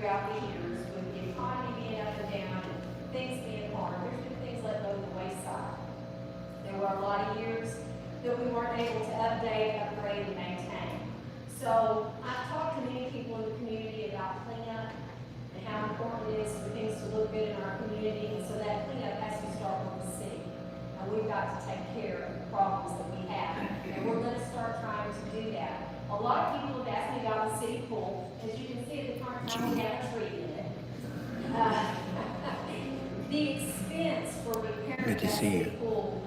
throughout the years, with the economy being up and down and things being hard, there's been things let go to the wayside. There were a lot of years that we weren't able to update, upgrade, and maintain. So I've talked to many people in the community about cleanup and how important it is for things to look good in our community, and so that cleanup has to start with the city. And we've got to take care of the problems that we have, and we're going to start trying to do that. A lot of people have asked me about the city pool. As you can see, at the current time, we have a tree in it. The expense for repairing that city pool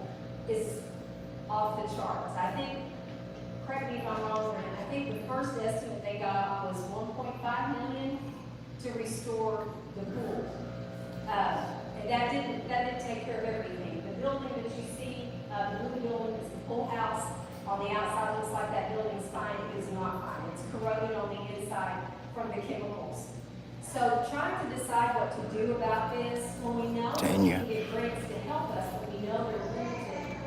is off the charts. I think, correct me if I'm wrong, Brent, I think the first estimate they got was $1.5 million to restore the pool. And that didn't take care of everything. The building that you see, the blue building is the pool house. On the outside, looks like that building's fine. It is not fine. It's corroded on the inside from the chemicals. So trying to decide what to do about this, when we know that we can get grants to help us, but we know they're limited,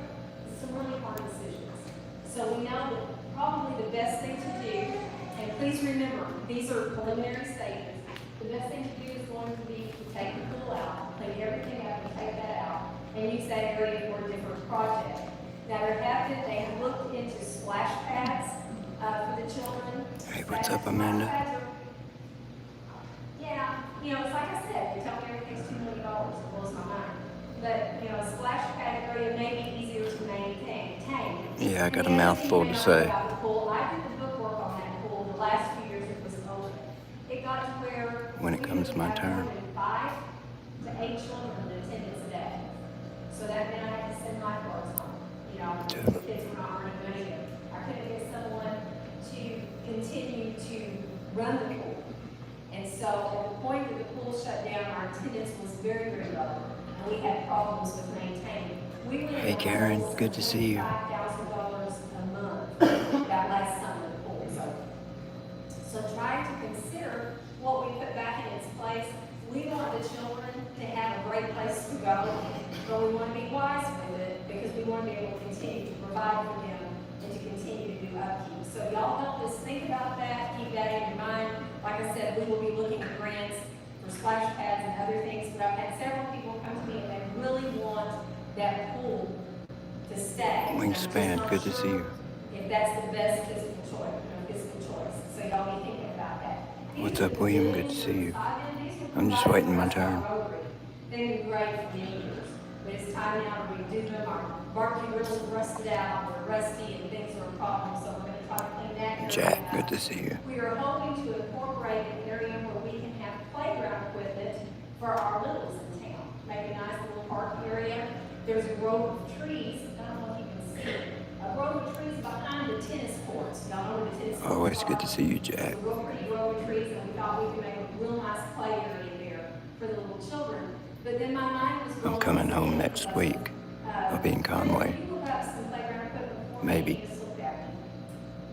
it's some really hard decisions. So we know that probably the best thing to do, and please remember, these are preliminary statements, the best thing to do is going to be to take the pool out, clean everything up and take that out, and use that area for a different project. Now they have looked into splash pads for the children. Hey, what's up, Amanda? Yeah, it's like I said, they tell me everything's $2 million, it blows my mind. But, a splash pad area may be easier to maintain. Yeah, I got a mouthful to say. I did the bookwork on that pool the last few years it was open. It got to where when it comes my turn, 5 to 8 children in attendance a day. So that meant I had to send lifeguards home. The kids were not earning money. I couldn't get someone to continue to run the pool. And so at the point that the pool shut down, our attendance was very, very low. And we had problems with maintaining. Hey Karen, good to see you. $5,000 a month that last summer the pool was open. So trying to consider what we put back in its place. We want the children to have a great place to go, but we want to be wise with it because we want to be able to continue to provide for them and to continue to do upkeep. So y'all help us think about that, keep that in your mind. Like I said, we will be looking at grants for splash pads and other things, but I've had several people come to me and they really want that pool to stay. Wingspan, good to see you. If that's the best physical choice. So y'all be thinking about that. What's up, William? Good to see you. I'm just waiting my turn. They've been great for many years, but it's time now to redo them. Our barbecue grills are rusted out, they're rusty, and things are a problem, so we're going to try to clean that. Jack, good to see you. We are hoping to incorporate an area where we can have playground equipment for our littles in town. Make a nice little park area. There's a grove of trees, I don't know if you can see it, a grove of trees behind the tennis courts. Y'all know where the tennis courts Always good to see you, Jack. It's a real pretty grove of trees, and we thought we could make a real nice play area there for the little children. But then my mind was I'm coming home next week. I'll be in Conway. Maybe.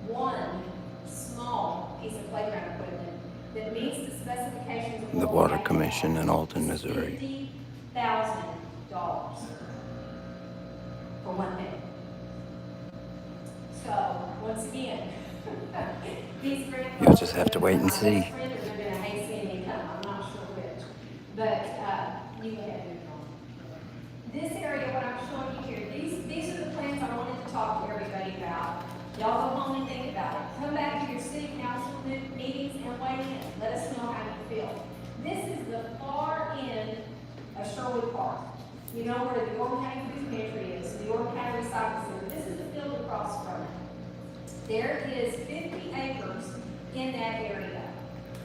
One small piece of playground equipment that meets the specifications of The Water Commission in Alton, Missouri. $50,000 for one thing. So, once again, these grants... You'll just have to wait and see. They're going to hate seeing me come. I'm not sure which. But, you go ahead and move on. This area, what I'm showing you here, these are the plans I wanted to talk to everybody about. Y'all go home and think about it. Come back to your city council meetings and weigh in. Let us know how you feel. This is the far end of Sherwood Park. You know where the Orton County Food Pantry is, the Orton County Recycling Center. This is the field across from it. There is 50 acres in that area.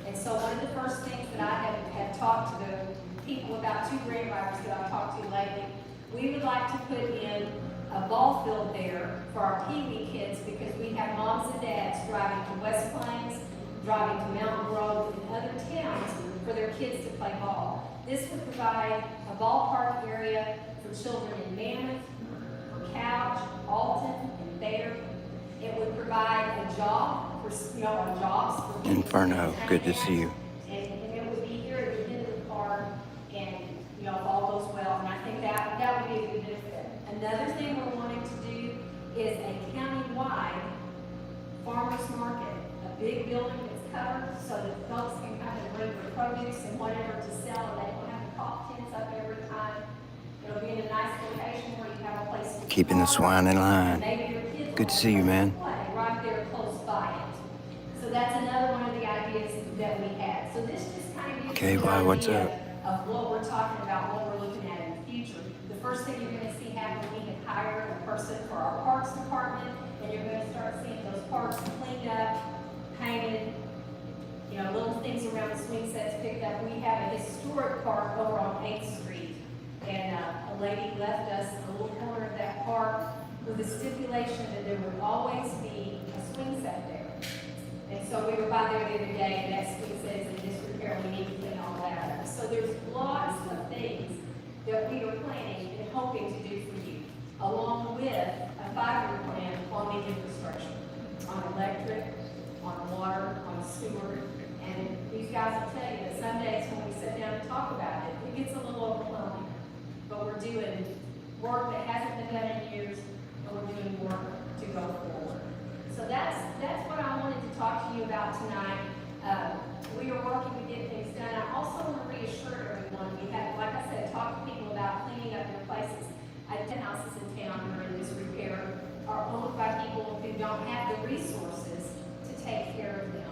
And so one of the first things that I have talked to the people about, 2 grant writers that I've talked to lately, we would like to put in a ball field there for our Pee-wee kids because we have moms and dads driving to West Plains, driving to Mountain Grove and other towns for their kids to play ball. This would provide a ballpark area for children in Mammoth, for Couch, Alton, and Bayer. It would provide a job for, jobs for Inferno, good to see you. And it would be here at the end of the park, and if all goes well, and I think that would be a good benefit. Another thing we're wanting to do is a county-wide farmers market, a big building that's covered so that folks can come and bring their produce and whatever to sell, and they don't have to pop tents up every time. It'll be in a nice location where you have a place to Keeping the swine in and line. maybe your kids Good will to see you, have a man. place to play right there close by it. So that's another one of the ideas that we had. So this just kind of gives Okay, you an well, what's idea up? of what we're talking about, what we're looking at in the future. The first thing you're gonna see happen, we have hired a person for our parks department, and you're gonna start seeing those parks cleaned up, painted, you know, little things around the swing sets picked up. We have a historic park over on 8th Street, and a lady left us a little corner of that park with a stipulation that there would always be a swing set there. And so we were by there the other day, and that swing set is in disrepair, we need to clean all that up. So there's lots of things that we are planning and hoping to do for you, along with a 5-year plan on the infrastructure, on electric, on water, on sewer. And these guys will tell you that some days when we sit down and talk about it, it gets a little overwhelming. But we're doing work that hasn't been done in years, and we're doing work to go forward. So that's what I wanted to talk to you about tonight. We are working to get things done. I also want to reassure everyone, we have, like I said, talked to people about cleaning up their places. I have 10 houses in town that are in disrepair, are owned by people who don't have the resources to take care of them.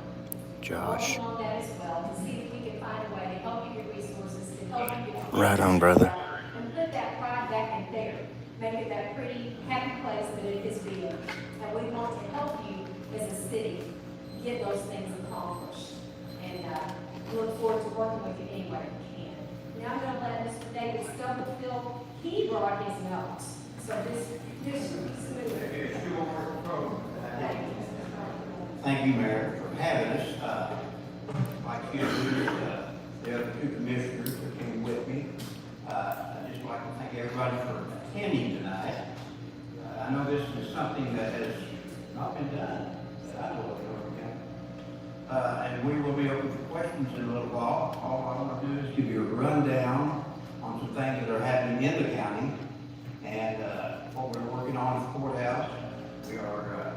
Josh. We're working on that as well, to see if we can find a way to help you get resources, to help you get. Right on, brother. And put that pride back in there. Make it that pretty, happy place that it is being. And we want to help you as a city get those things accomplished. And look forward to working with you any way we can. Now I'm going to let Mr. David Stubblefield, he brought his notes. So this should be smooth. Thank you, Mayor, for having us. Like you, the other two commissioners that came with me. I'd just like to thank everybody for attending tonight. I know this is something that has not been done, that I know of in Oregon. And we will be open for questions in a little while. All I want to do is give you a rundown on some things that are happening in the county and what we're working on at the courthouse. We are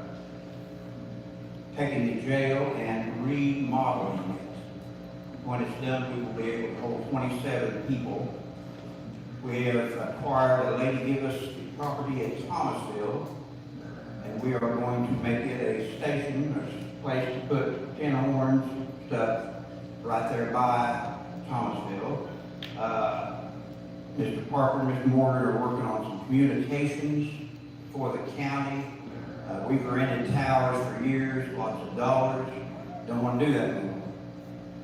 taking the jail and remodeling it. When it's done, we will be able to hold 27 people. We have acquired, a lady gave us the property at Thomasville, and we are going to make it a station, a place to put tin horns, stuff, right there by Thomasville. Mr. Parker and Mr. Morgan are working on some communications for the county. We've rented towers for years, lots of dollars. Don't want to do that anymore.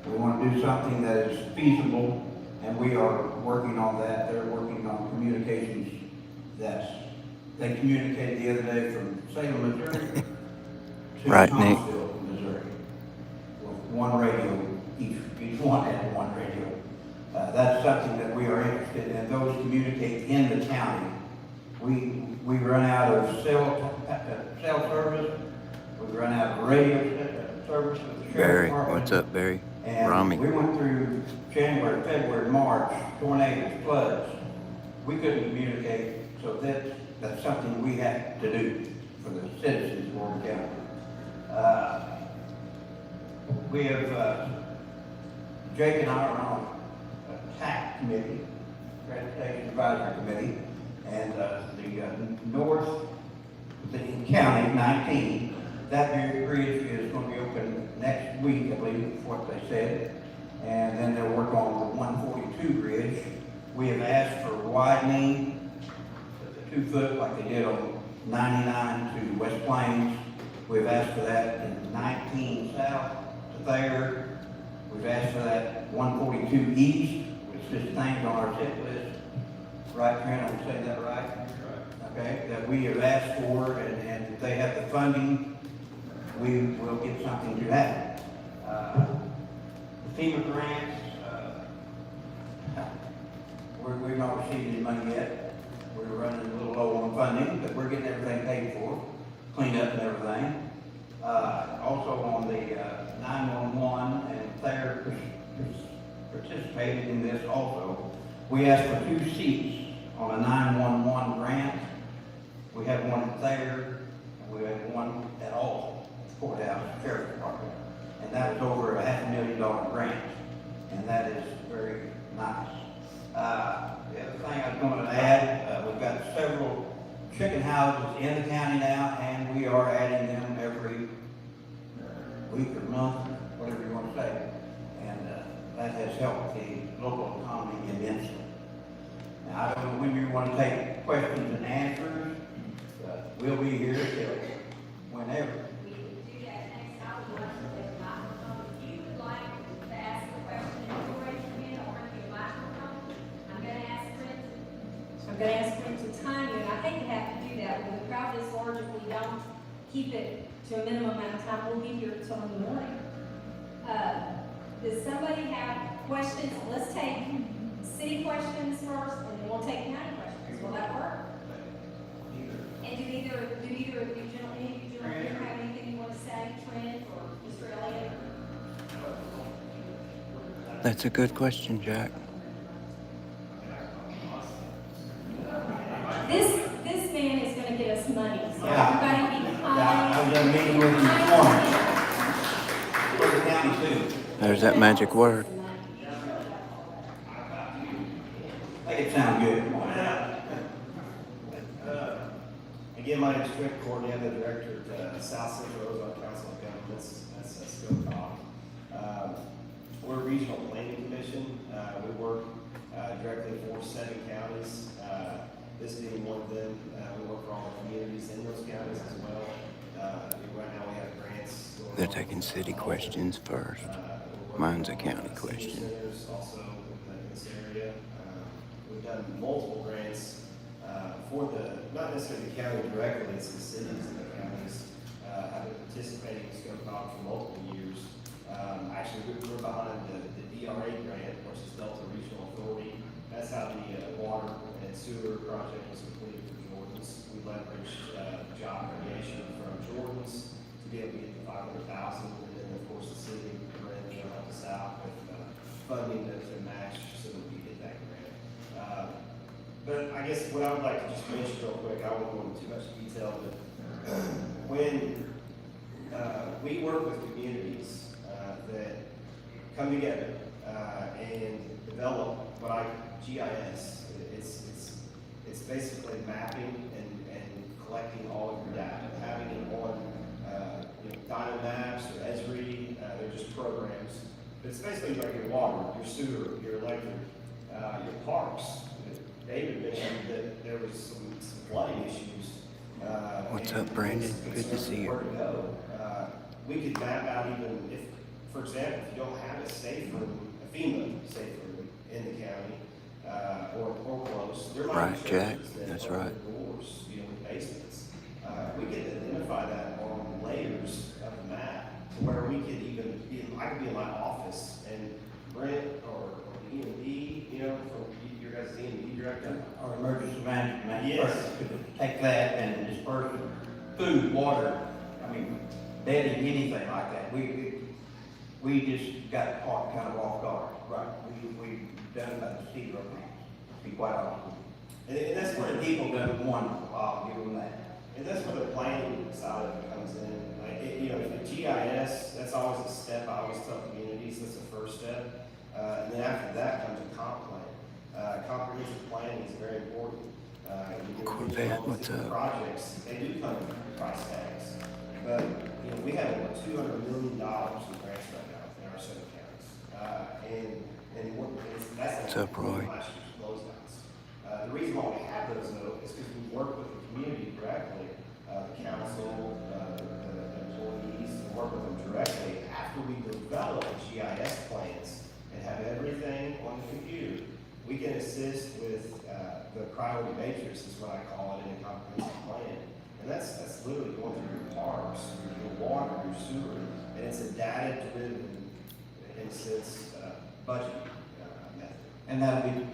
We want to do something that is feasible, and we are working on that. They're working on communications. They communicated the other day from Salem, Missouri to Right, Nick. Thomasville, Missouri, with one radio. Each one had one radio. That's something that we are interested in. Those communicate in the county. We run out of cell service. We run out of radio service with the sheriff's Barry, department. what's up, Barry? And Rami. we went through January, February, March, tornadoes, floods. We couldn't communicate, so that's something we have to do for the citizens of Oregon County. We have, Jake and I are on a TAC committee, Transportation Advisory Committee, and the North, the county, 19, that bridge is going to be open next week, I believe, is what they said. And then they'll work on the 142 bridge. We have asked for widening, the 2 foot like they did on 99 to West Plains. We've asked for that in 19 south to there. We've asked for that 142 east, which is things on our tip list. Right, Trent, I'm saying that right? Okay, that we have asked for, and if they have the funding, we will get something to happen. The FEMA grants, we've not received any money yet. We're running a little low on funding, but we're getting everything paid for, cleaned up and everything. Also on the 911, and Thayer participated in this also. We asked for 2 seats on a 911 grant. We have one at Thayer, and we have one at Alton, courthouse, sheriff's department. And that was over a $500,000 grant. And houses in the county now, and we are adding them every week or month, whatever you want to say. And that has helped the local economy immensely. Now, I don't know when you want to take questions and answers, but we'll be here till whenever. We can do that next time. We'll have to take a microphone. If you would like to ask a question, you raise your hand or bring your microphone. I'm gonna ask Brent to time you, and I hate to have to do that. When the crowd is large, if we don't keep it to a minimum amount of time, we'll be here till in the morning. Does somebody have questions? Let's take city questions first, and then we'll take county questions. Will that work? And do either of you gentlemen have anything you want to say, Trent or Mr. Elliott? That's a good question, Jack. This man is gonna get us money, so Yeah. everybody be kind. Yeah, I was in a meeting with him this morning. For the county too. There's that magic word. Make it sound good. Again, my name is Trent Courtney. I'm the director at South Central Ozark Council of Governments. That's SCOCOG. We're a regional planning commission. We work directly for 7 counties. This being one of them, we work for all the communities in those counties as well. Right now we have grants going They're on. taking city questions first. Mine's a county question. Centers also in this area. We've done multiple grants for not necessarily the county directly, it's the cities and the counties. Have been participating in SCOCOG for multiple years. Actually, we're behind the DRA grant, which is Delta Regional Authority. That's how the water and sewer project was completed for Jordan's. We leveraged job creation from Jordan's to be able to get the 500,000, and then of course the city grant helped us out with funding to match so that we get that grant. But I guess what I would like to just mention real quick, I won't go into too much detail, but when we work with communities that come together and develop what I GIS, it's basically mapping and collecting all of your data, having it on Dyna Maps or Esri, they're just programs. But it's basically like your water, your sewer, your electric, your parks. David mentioned that there was some flooding issues. What's and up, Brandon? some Good to concerns see you. Where to go. We could map out even if, for example, if you don't have a safe room, a FEMA safe room in the county, or close, there might Right, be Jack, churches that that's open right. doors, with basements. We could identify that on layers of the map to where we could even I could be in my office and Brent or the EMD, from your guys' EMD director. Our emergency management Yes. person could take that and disperse food, water, bedding, anything like that. We just got caught kind of off guard. Right. We've done about the cedar plans, to be quite honest with you. And that's where The people done one, I'll give them that. And that's where the planning side of it comes in. Like, the GIS, that's always a step. I always tell communities that's the first step. And then after that comes a comp plan. Comprehensive planning is very important. Corvette, what's up? Projects, they do come with price tags. But, we have over $200 million in grants right now in our 7 counties. That's What's up, Roy? last year's closeouts. The reason why we have those though is because we work with the community directly, the council, the employees, and work with them directly after we develop the GIS plans and have everything on the computer. We can assist with the priority matrix is what I call it in a comprehensive plan. And that's literally going through your parks, your water, your sewer, and it's a data-driven, in a sense, budget method. And that'll be,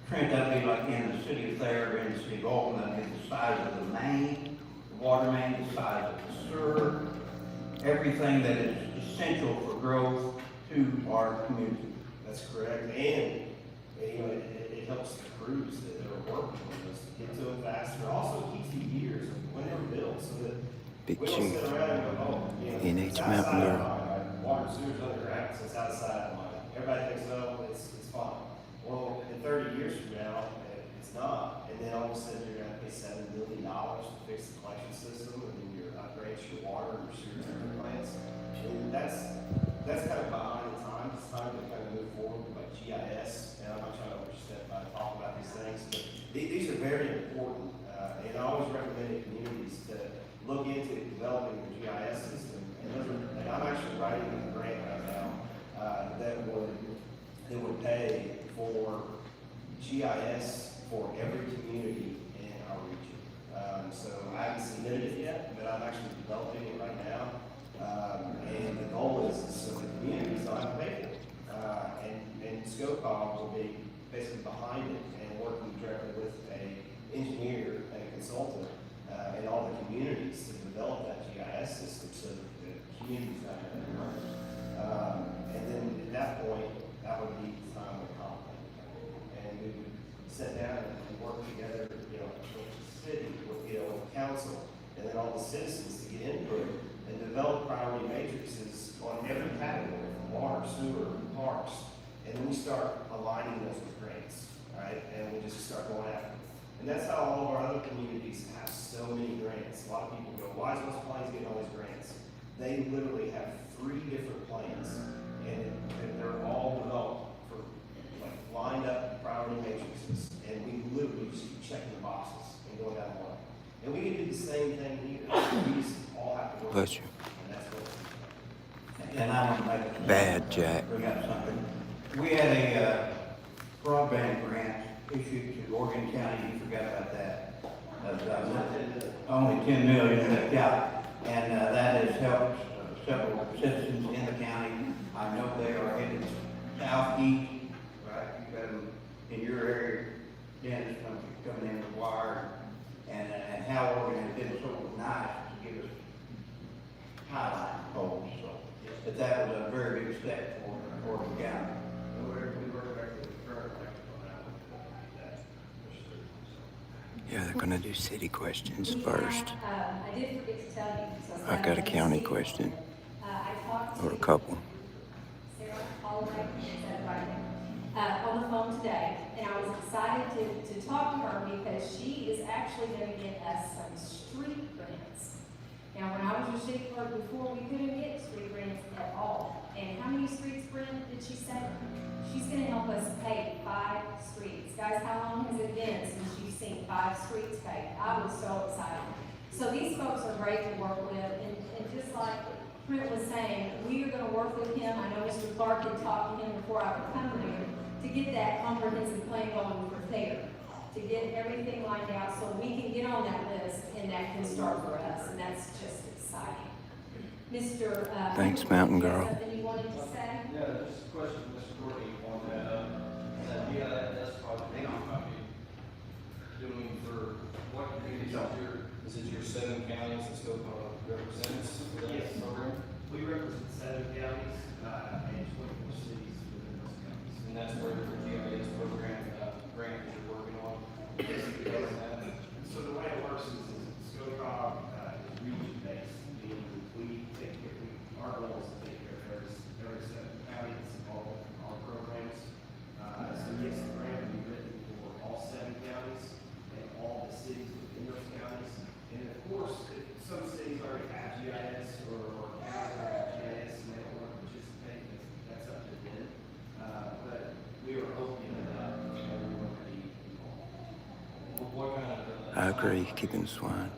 Trent, that'll be like in the city of Thayer, in the city of Alton, that'll be the size of the main, the water main, the size of the sewer, everything that is essential for growth to our community. That's correct. And, it helps the crews that are working on this to get to them faster. Also keeps the years of when they were built so that Big we don't Chief. sit around and go, NH it's Mountain outside Girl. of mine. Water and sewer's underground, so it's outside of mine. Everybody thinks, it's fine. Well, in 30 years from now, it's not. and then all of a sudden you're gonna pay $7 million to fix the collection system, and then your upgrades, your water, your sewer treatment plants. And that's kind of behind the times. It's time to kind of move forward with like GIS, and I'm not trying to overstep by talking about these things, but these are very important. And I always recommend communities to look into developing the GIS system. And I'm actually writing a grant right now that would pay for GIS for every community in our region. So I haven't submitted it yet, but I'm actually developing it right now. And the goal is so the communities don't have to pay for it. And SCOCOG will be basically behind it and working directly with an engineer and a consultant in all the communities to develop that GIS system so that the communities don't have to work. And then at that point, that would be the time of conflict. And we would sit down and work together, with the city, with the council, and then all the citizens to get input and develop priority matrices on every category, from water, sewer, parks. And then we start aligning those with grants, right? And we just start going after them. And that's how all of our other communities have so many grants. A lot of people go, why is West Plains getting all these grants? They literally have 3 different plans, and they're all developed for like lined up priority matrices. And we literally just keep checking the boxes and going down the line. And we can do the same thing here. We just all have to work. Bless you. And that's what. And I want to make a Bad, Jack. Bring up something. We had a broadband grant issued to Oregon County. You forgot about that. Only $10 million, yeah. And that has helped several citizens in the county. I know they are headed southeast, right? You've got them in your area, Dennis, coming in with wire. And how Oregon has been so nice to give us highlight poles. So but that was a very big step for Oregon County. We work directly with current electrical now. Yeah, they're gonna do city questions first. I did forget to tell you. So I've got a county question, I talked or a to couple. Sarah Holloway, is that right? On the phone today, and I was excited to talk to her because she is actually going to get us some street grants. Now, when I was your city clerk before, we couldn't get street grants at all. And how many streets, Brent, did she say? She's going to help us pay 5 streets. Guys, how long has it been since you've seen 5 streets paid? I was so excited. So these folks are great to work with, and just like Brent was saying, we are going to work with him. I know Mr. Clark had talked to him before I would come here to get that comprehensive plan going for there, to get everything lined out so we can get on that list and that can start for us, and that's just exciting. Mr. Thanks, Mountain Girl. Something you wanted to say? Yeah, just a question, Mr. Courtney, on that GIS project that you might be doing for what communities is it your 7 counties and scope represents for that program? We represent 7 counties and 24 cities within those counties. And that's where the GIS program grant that you're working on? Yes, Is that? so the way it works is SCOCOG is region-based, meaning our goal is to take care of every 7 county that's involved in our programs. So yes, the grant will be written for all 7 counties and all the cities within those counties. And of course, if some cities already have GIS or counties already have GIS and they don't want to participate, that's up to them. But we were hoping that everyone would be involved. What kind of? I agree, keeping swine.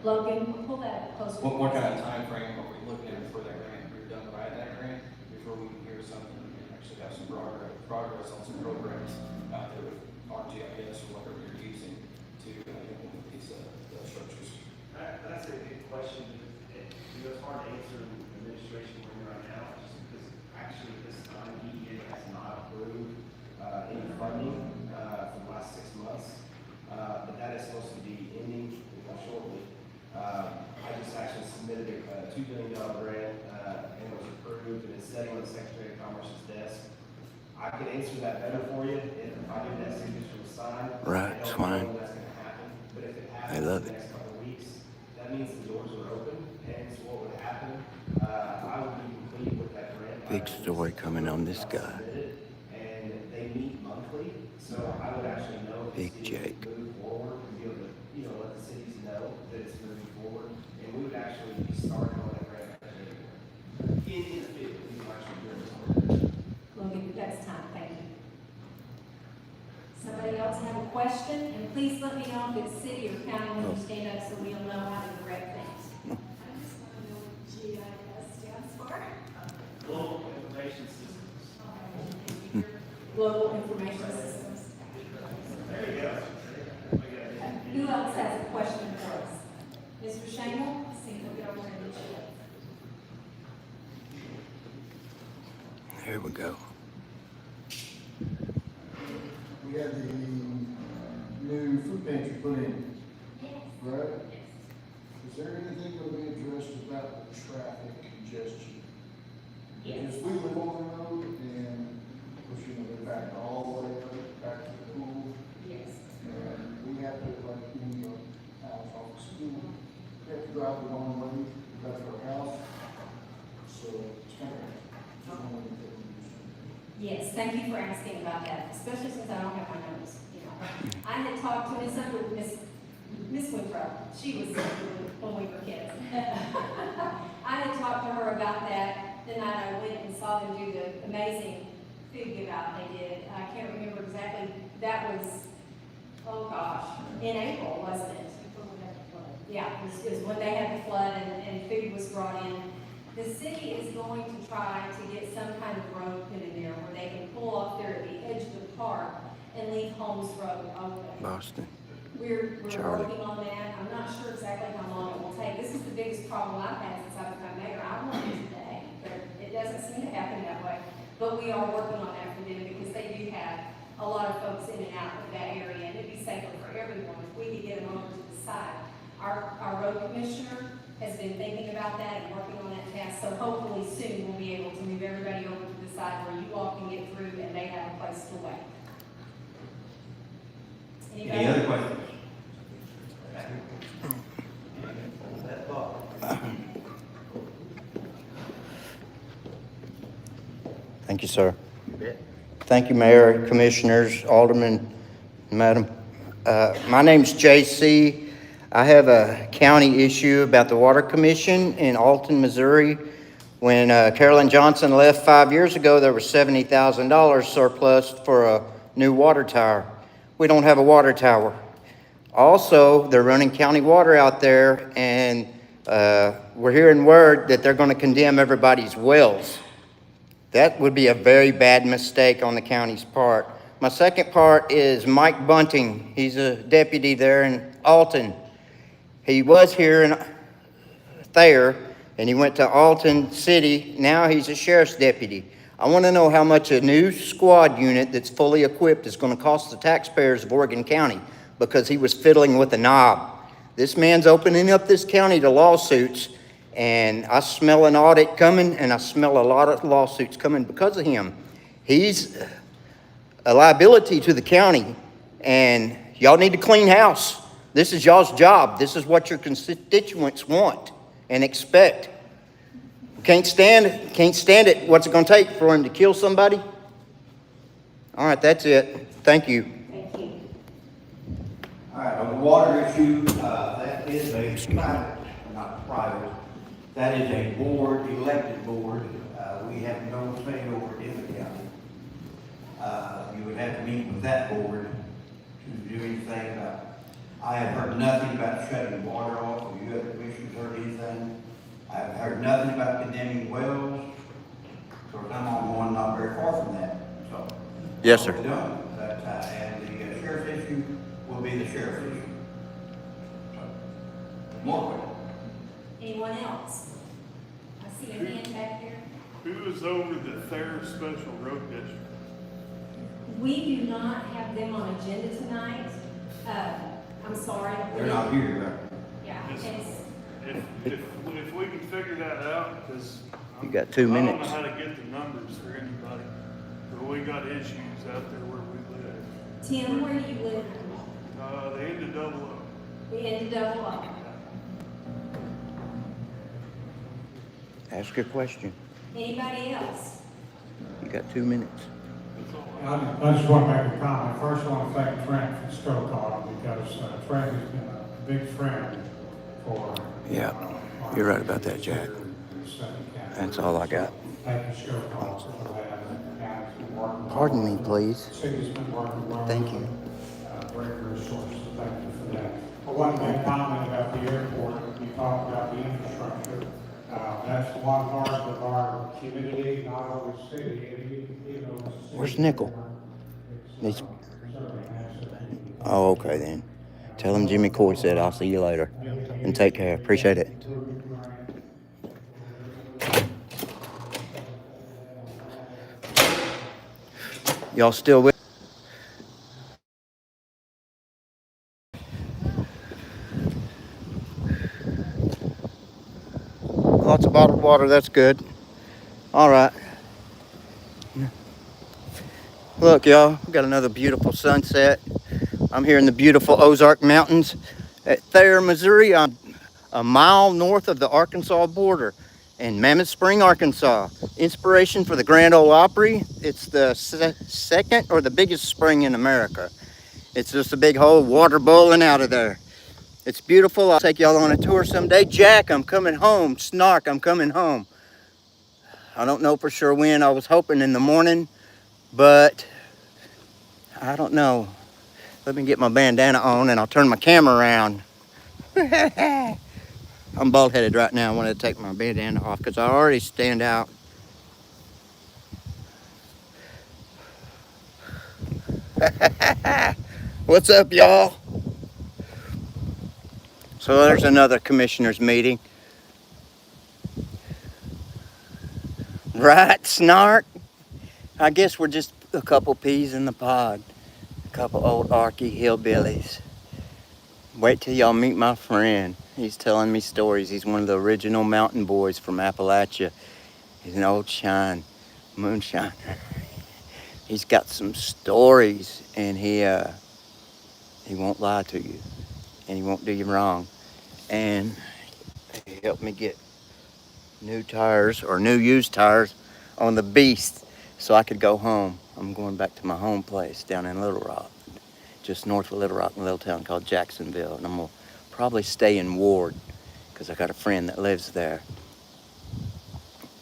Logan, pull that closer. What kind of time frame are we looking at for that grant? We're done to write that grant before we can hear something and actually have some progress on some programs out there with RGIS or whatever you're using to implement these structures. That's a good question. It's hard to answer in administration where you're right now, just because actually at this time, DEA has not approved any funding for the last 6 months. But that is supposed to be ending shortly. I just actually submitted a $2 billion grant and it was approved and it's sitting on the Secretary of Commerce's desk. I can answer that better for you if I do that signature was signed. Right, I don't swine. know when that's going to happen, but if it I happens love in the it. next couple of weeks, that means the doors are open, and so what would happen, I would be complete with that grant. Big story coming on this guy. And they meet monthly, so I would actually know if Big the city Jake. to move forward and be able to, let the cities know that it's moving forward. And we would actually be starting on that grant in the field, we would actually do this. We'll give you guys time, thank you. Somebody else have a question? And please let me know if it's city or county when you stand up so we'll know how to direct things. I just want to know what GIS stands for. Global Information Systems. Global Information Systems. There you go. Who else has a question for us? Mr. Shangle? See if we'll get over and get you. Here we go. We had the new food pantry put in, right? Is there anything going to be addressed about the traffic congestion? Because we live on the road and, of course, they're back all the way up, back to the pool. Yes. And we have to, like, in the house off school, we have to drive the long way back to our house. So it's kind of, just one thing that we do. Yes, thank you for asking about that, especially since I don't have my notes, I had talked to Miss Winthrop, she was when we were kids. I had talked to her about that the night I went and saw them do the amazing food give out they did. I can't remember exactly, that was, oh gosh, in April, wasn't it? Yeah, it was when they had the flood and food was brought in. The city is going to try to get some kind of road put in there where they can pull off there at the edge of the park and leave Holmes Road open. Boston. We're Charlie. working on that. I'm not sure exactly how long it will take. This is the biggest problem I've had since I've become mayor. I want it today, but it doesn't seem to happen that way. But we are working on that for them because they do have a lot of folks in and out of that area, and it'd be safer for everyone if we could get them over to the side. Our road commissioner has been thinking about that and working on that task, so hopefully soon we'll be able to move everybody over to the side where you all can get through and they have a place to wait. Any other questions? Thank you, sir. Thank you, Mayor, Commissioners, Alderman, Madam. My name's J.C. I have a county issue about the Water Commission in Alton, Missouri. When Carolyn Johnson left 5 years ago, there was $70,000 surplus for a new water tower. We don't have a water tower. Also, they're running county water out there, and we're hearing word that they're going to condemn everybody's wells. That would be a very bad mistake on the county's part. My second part is Mike Bunting. He's a deputy there in Alton. He was here in Thayer, and he went to Alton City. Now he's a sheriff's deputy. I want to know how much a new squad unit that's fully equipped is going to cost the taxpayers of Oregon County, because he was fiddling with a knob. This man's opening up this county to lawsuits, and I smell an audit coming, and I smell a lot of lawsuits coming because of him. He's a liability to the county, and y'all need to clean house. This is y'all's job. This is what your constituents want and expect. Can't stand it. What's it going to take for him to kill somebody? All right, that's it. Thank you. Thank you. All right, on the water issue, that is a private, not private, that is a board, elected board. We have no say over it in the county. You would have to meet with that board to do anything about it. I have heard nothing about shutting water off. Have you other commissioners heard anything? I've heard nothing about condemning wells. So I'm on one not very far from that, so. Yes, sir. We're done. But, and the sheriff's issue will be the sheriff's issue. So, more questions? Anyone else? I see a hand back there. Who is over the Thayer Special Road District? We do not have them on agenda tonight. I'm sorry. They're not here, right? Yeah, it's, If we can figure that out, because You got 2 minutes. I don't know how to get the numbers for anybody, but we got issues out there where we live. Tim, where do you live? The end of Double O. The end of Double O. Ask your question. Anybody else? You got 2 minutes. all. I just want to make a comment. First, I want to thank Trent for Stokart because Trent has been a big friend for. Yeah, you're right about that, Jack. That's all I got. Thank you, Stokart, for that. And the county's been working well. Pardon me, please. The city's been working well. Thank you. Great resource, so thank you for that. I want to make a comment about the airport. You talked about the infrastructure. That's one part of our community, not only the city, even though it's a city. Where's Nickel? It's, He's- certainly an asset. Oh, okay then. Tell him Jimmy Coy said I'll see you later. And take care. Appreciate it. Y'all still with? Lots of bottled water, that's good. All right. Look, y'all, we got another beautiful sunset. I'm here in the beautiful Ozark Mountains at Thayer, Missouri. I'm a mile north of the Arkansas border in Mammoth Spring, Arkansas. Inspiration for the Grand Ole Opry. It's the second or the biggest spring in America. It's just a big hole, water bowling out of there. It's beautiful. I'll take y'all on a tour someday. Jack, I'm coming home. Snark, I'm coming home. I don't know for sure when. I was hoping in the morning, but I don't know. Let me get my bandana on and I'll turn my camera around. I'm bald-headed right now. I wanted to take my bandana off because I already stand out. What's up, y'all? So there's another commissioners meeting. Right, Snark? I guess we're just a couple peas in the pod. A couple old Arky hillbillies. Wait till y'all meet my friend. He's telling me stories. He's one of the original mountain boys from Appalachia. He's an old moonshiner. He's got some stories, and he won't lie to you, and he won't do you wrong. And he helped me get new tires or new used tires on the Beast so I could go home. I'm going back to my home place down in Little Rock, just north of Little Rock, in a little town called Jacksonville. And I'm gonna probably stay in Ward because I got a friend that lives there.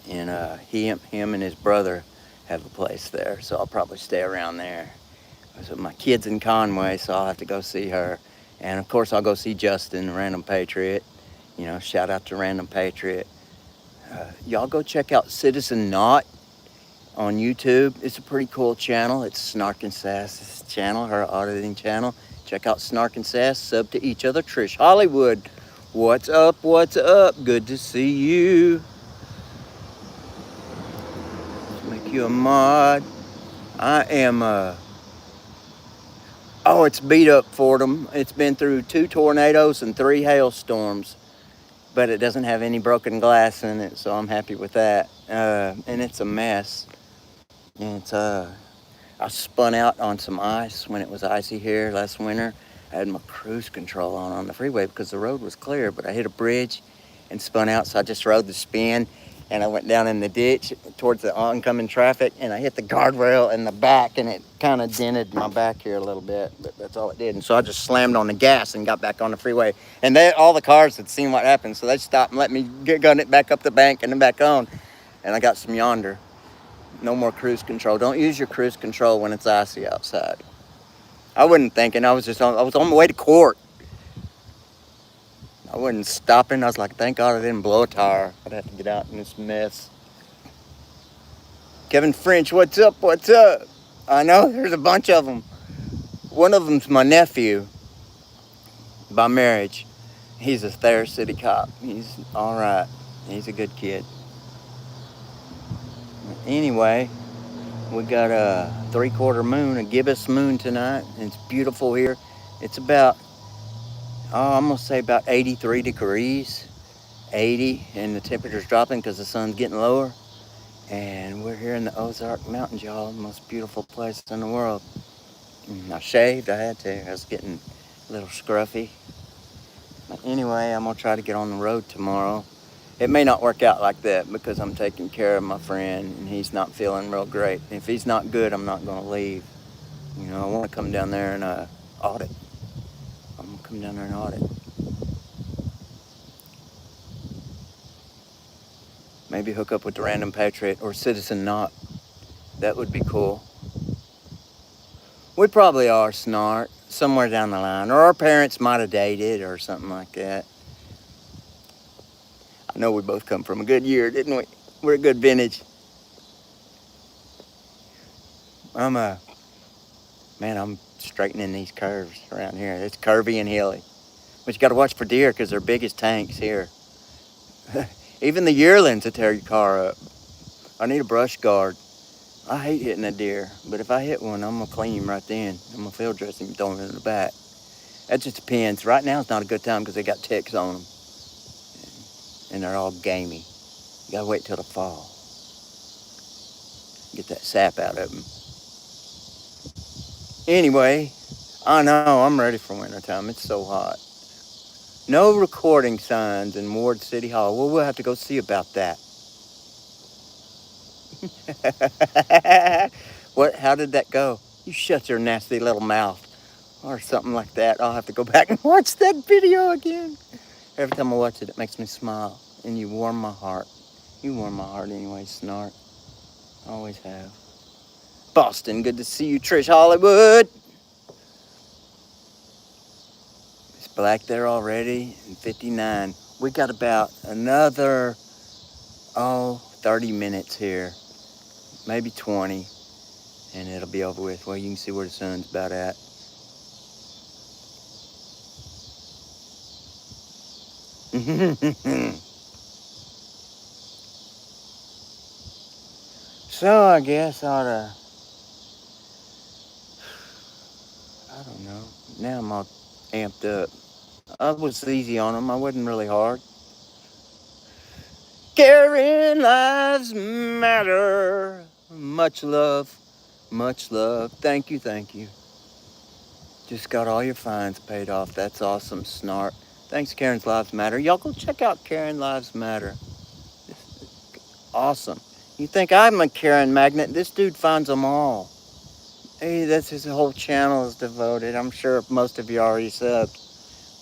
And him and his brother have a place there, so I'll probably stay around there. So my kid's in Conway, so I'll have to go see her. And of course I'll go see Justin, Random Patriot. You know, shout out to Random Patriot. Y'all go check out Citizen Knot on YouTube. It's a pretty cool channel. It's Snark and Sass's channel, her auditing channel. Check out Snark and Sass, sub to each other. Trish Hollywood, what's up, what's up? Good to see you. Let's make you a mod. I am, oh, it's beat up, Fordham. It's been through 2 tornadoes and 3 hailstorms, but it doesn't have any broken glass in it, so I'm happy with that. And it's a mess. And it's, I spun out on some ice when it was icy here last winter. I had my cruise control on the freeway because the road was clear, but I hit a bridge and spun out, so I just rode the spin, and I went down in the ditch towards the oncoming traffic, and I hit the guardrail in the back, and it kind of dented my back here a little bit, but that's all it did. And so I just slammed on the gas and got back on the freeway. And all the cars had seen what happened, so they stopped and let me gun it back up the bank and then back on, and I got some yonder. No more cruise control. Don't use your cruise control when it's icy outside. I wasn't thinking. I was on my way to court. I wasn't stopping. I was like, thank God I didn't blow a tire. I'd have to get out in this mess. Kevin French, what's up? What's up? I know there's a bunch of them. One of them's my nephew by marriage. He's a Thayer City cop. He's all right. He's a good kid. Anyway, we got a 3/4 moon, a gibbous moon tonight. It's beautiful here. It's about, I'm gonna say about 83 degrees, 80, and the temperature's dropping because the sun's getting lower. And we're here in the Ozark Mountains, y'all, the most beautiful place in the world. And I shaved, I had to. I was getting a little scruffy. But anyway, I'm gonna try to get on the road tomorrow. It may not work out like that because I'm taking care of my friend and he's not feeling real great. If he's not good, I'm not going to leave. You know, I want to come down there and audit. I'm going to come down there and audit. Maybe hook up with the Random Patriot or Citizen Not. That would be cool. We probably are smart somewhere down the line. Or our parents might have dated or something like that. I know we both come from a good year, didn't we? We're a good vintage. I'm straightening these curves around here. It's curvy and hilly. But you got to watch for deer because they're biggest tanks here. Even the yearlings will tear your car up. I need a brush guard. I hate hitting a deer, but if I hit one, I'm going to clean him right then. I'm going to field dress him and throw him in the back. That just depends. Right now it's not a good time because they got ticks on them. And they're all gamey. You got to wait till the fall. Get that sap out of them. Anyway, I know I'm ready for wintertime. It's so hot. No recording signs in Ward City Hall. Well, we'll have to go see about that. What? How did that go? You shut your nasty little mouth. Or something like that. I'll have to go back and watch that video again. Every time I watch it, it makes me smile. And you warm my heart. You warm my heart anyway, Snart. Always have. Boston, good to see you, Trish Hollywood. It's black there already, and 59. We got about another, 30 minutes here. Maybe 20. And it'll be over with. Well, you can see where the sun's about at. So I guess I don't know. Now I'm all amped up. I was easy on them. I wasn't really hard. Caring lives matter. Much love. Much love. Thank you, thank you. Just got all your fines paid off. That's awesome, Snart. Thanks, Karen's Lives Matter. Y'all go check out Karen Lives Matter. Awesome. You think I'm a Karen magnet? This dude finds them all. Hey, that's his whole channel is devoted. I'm sure most of you already subbed.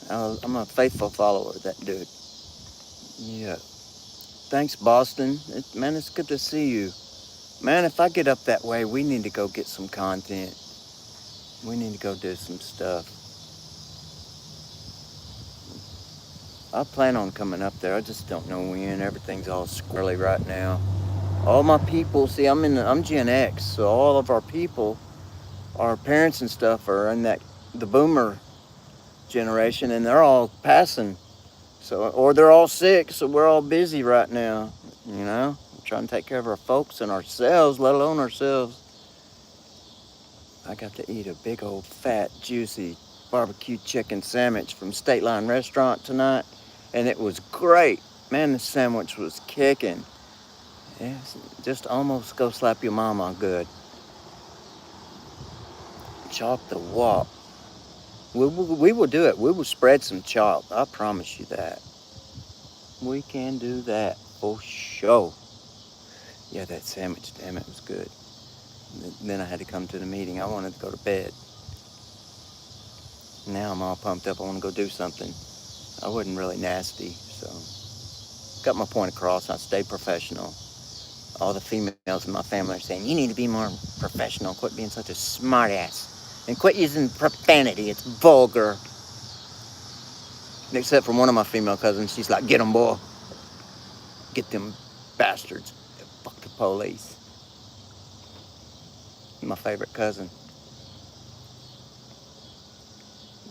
I'm a faithful follower of that dude. Yeah. Thanks, Boston. Man, it's good to see you. Man, if I get up that way, we need to go get some content. We need to go do some stuff. I plan on coming up there. I just don't know when. Everything's all squirrely right now. All my people, see, I'm Gen X, so all of our people, our parents and stuff are in the boomer generation, and they're all passing. So, or they're all sick, so we're all busy right now. You know, we're trying to take care of our folks and ourselves, let alone ourselves. I got to eat a big old fat, juicy barbecue chicken sandwich from State Line Restaurant tonight, and it was great. Man, the sandwich was kicking. Yes, just almost go slap your mama good. Chalk the walk. We will do it. We will spread some chalk. I promise you that. We can do that for sure. Yeah, that sandwich, damn it, was good. Then I had to come to the meeting. I wanted to go to bed. Now I'm all pumped up. I want to go do something. I wasn't really nasty, so got my point across. I stayed professional. All the females in my family are saying, you need to be more professional. Quit being such a smart ass. And quit using profanity. It's vulgar. Except for one of my female cousins. She's like, get them, boy. Get them bastards. Fuck the police. My favorite cousin.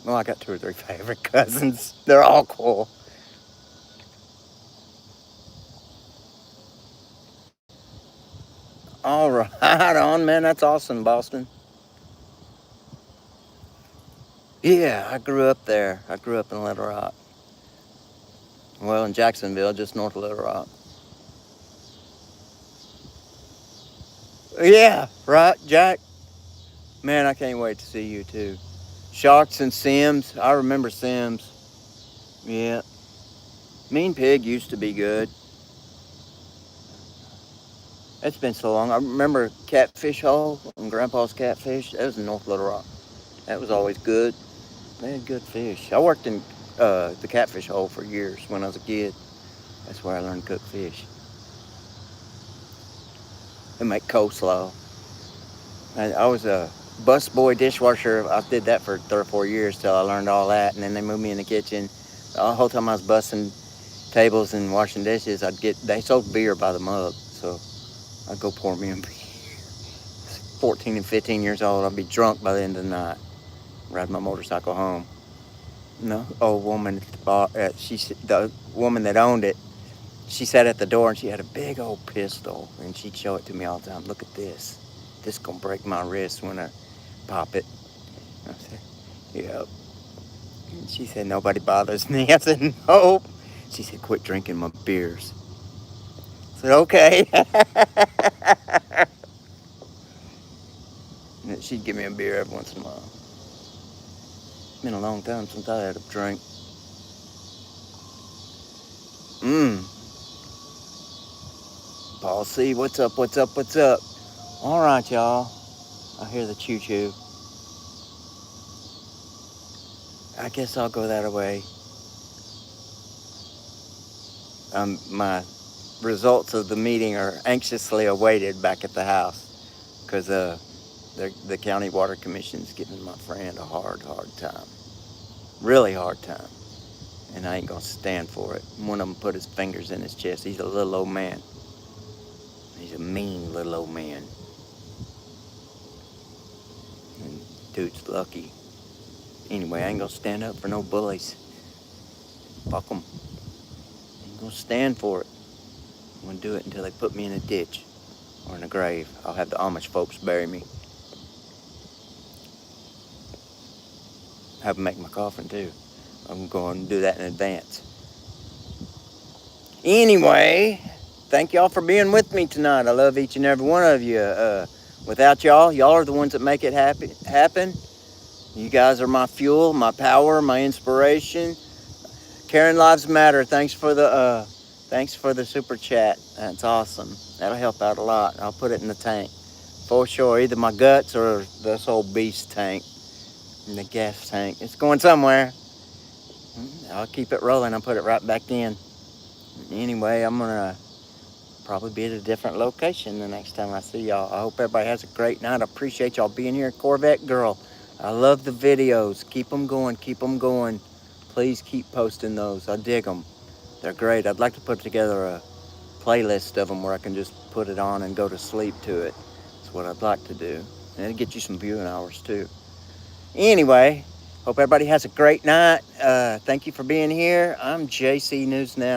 Well, I got 2 or 3 favorite cousins. They're all cool. All right on, man. That's awesome, Boston. Yeah, I grew up there. I grew up in Little Rock. Well, in Jacksonville, just north of Little Rock. Yeah, right, Jack? Man, I can't wait to see you, too. Sharks and Sims. I remember Sims. Yeah. Mean Pig used to be good. It's been so long. I remember Catfish Hole and Grandpa's Catfish. That was in North Little Rock. That was always good. They had good fish. I worked in the Catfish Hole for years when I was a kid. That's where I learned to cook fish. And make coleslaw. I was a busboy dishwasher. I did that for 3 or 4 years till I learned all that. And then they moved me in the kitchen. The whole time I was busting tables and washing dishes, they sold beer by the mug. So I'd go pour me a beer. 14 and 15 years old, I'd be drunk by the end of the night. Ride my motorcycle home. No, old woman at the bar, the woman that owned it, she sat at the door and she had a big old pistol and she'd show it to me all the time. Look at this. This is gonna break my wrist when I pop it. I said, yep. And she said, nobody bothers me. I said, nope. She said, quit drinking my beers. I said, okay. And then she'd give me a beer every once in a while. It's been a long time since I had a drink. Paul C, what's up, what's up, what's up? All right, y'all. I hear the choo-choo. I guess I'll go that way. My results of the meeting are anxiously awaited back at the house because the County Water Commission's giving my friend a hard time. Really hard time. And I ain't gonna stand for it. One of them put his fingers in his chest. He's a little old man. He's a mean little old man. And dude's lucky. Anyway, I ain't gonna stand up for no bullies. Fuck them. Ain't gonna stand for it. I'm gonna do it until they put me in a ditch or in a grave. I'll have the Amish folks bury me. Have them make my coffin too. I'm going to do that in advance. Anyway, thank y'all for being with me tonight. I love each and every one of you. Without y'all are the ones that make it happen. You guys are my fuel, my power, my inspiration. Caring Lives Matter. Thanks for the super chat. That's awesome. That'll help out a lot. I'll put it in the tank for sure. Either my guts or this old beast tank. In the gas tank. It's going somewhere. I'll keep it rolling. I'll put it right back in. Anyway, I'm gonna probably be at a different location the next time I see y'all. I hope everybody has a great night. I appreciate y'all being here. Corvette Girl, I love the videos. Keep them going. Keep them going. Please keep posting those. I dig them. They're great. I'd like to put together a playlist of them where I can just put it on and go to sleep to it. That's what I'd like to do. And it'll get you some viewing hours too. Anyway, hope everybody has a great night. Thank you for being here. I'm JC News Now.